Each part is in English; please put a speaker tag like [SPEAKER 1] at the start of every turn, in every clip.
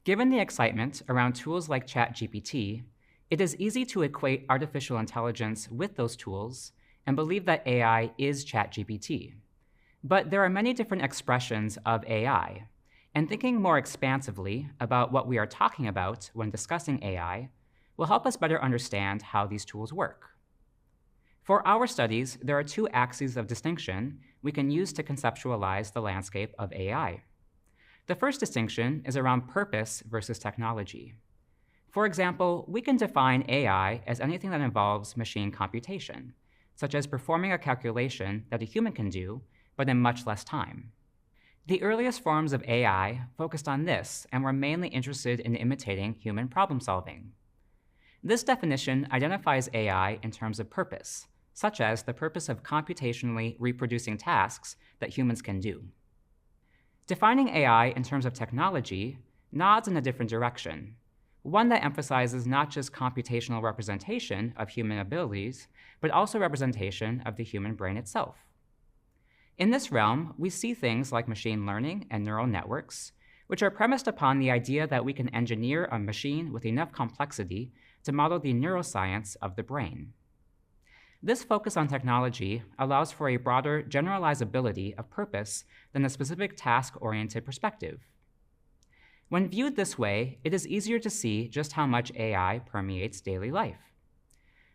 [SPEAKER 1] Given the excitement around tools like ChatGPT, it is easy to equate artificial intelligence with those tools and believe that AI is ChatGPT. But there are many different expressions of AI, and thinking more expansively about what we are talking about when discussing AI will help us better understand how these tools work. For our studies, there are two axes of distinction we can use to conceptualize the landscape of AI. The first distinction is around purpose versus technology. For example, we can define AI as anything that involves machine computation, such as performing a calculation that a human can do, but in much less time. The earliest forms of AI focused on this and were mainly interested in imitating human problem solving. This definition identifies AI in terms of purpose, such as the purpose of computationally reproducing tasks that humans can do. Defining AI in terms of technology nods in a different direction, one that emphasizes not just computational representation of human abilities, but also representation of the human brain itself. In this realm, we see things like machine learning and neural networks, which are premised upon the idea that we can engineer a machine with enough complexity to model the neuroscience of the brain. This focus on technology allows for a broader generalizability of purpose than a specific task-oriented perspective. When viewed this way, it is easier to see just how much AI permeates daily life.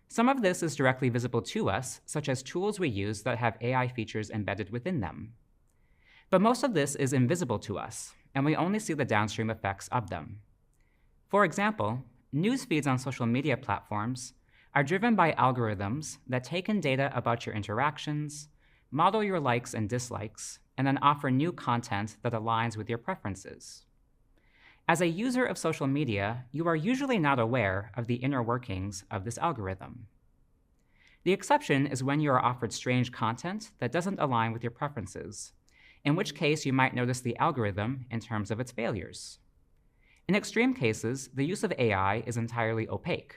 [SPEAKER 1] Some of this is directly visible to us, such as tools we use that have AI features embedded within them. But most of this is invisible to us, and we only see the downstream effects of them. For example, news feeds on social media platforms are driven by algorithms that take in data about your interactions, model your likes and dislikes, and then offer new content that aligns with your preferences. As a user of social media, you are usually not aware of the inner workings of this algorithm. The exception is when you are offered strange content that doesn't align with your preferences, in which case you might notice the algorithm in terms of its failures. In extreme cases, the use of AI is entirely opaque.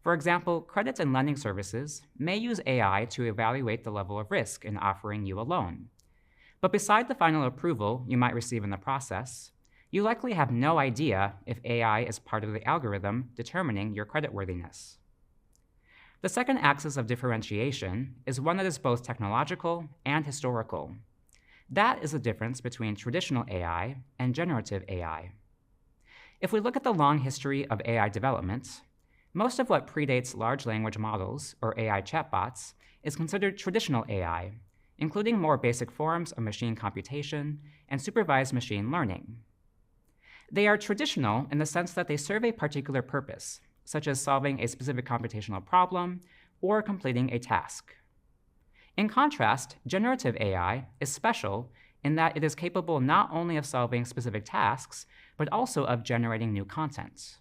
[SPEAKER 1] For example, credit and lending services may use AI to evaluate the level of risk in offering you a loan. But beside the final approval you might receive in the process, you likely have no idea if AI is part of the algorithm determining your creditworthiness. The second axis of differentiation is one that is both technological and historical. That is the difference between traditional AI and generative AI. If we look at the long history of AI development, most of what predates large language models, or AI chatbots, is considered traditional AI, including more basic forms of machine computation and supervised machine learning. They are traditional in the sense that they serve a particular purpose, such as solving a specific computational problem or completing a task. In contrast, generative AI is special in that it is capable not only of solving specific tasks, but also of generating new content.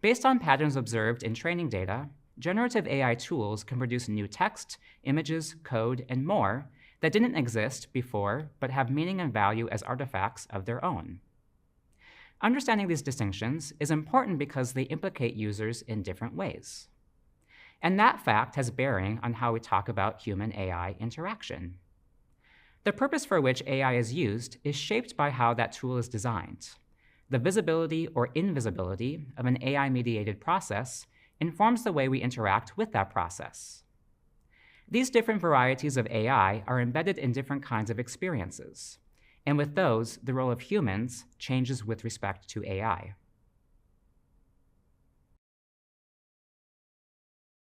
[SPEAKER 1] Based on patterns observed in training data, generative AI tools can produce new text, images, code, and more that didn't exist before but have meaning and value as artifacts of their own. Understanding these distinctions is important because they implicate users in different ways. And that fact has bearing on how we talk about human-AI interaction. The purpose for which AI is used is shaped by how that tool is designed. The visibility or invisibility of an AI-mediated process informs the way we interact with that process. These different varieties of AI are embedded in different kinds of experiences, and with those, the role of humans changes with respect to AI.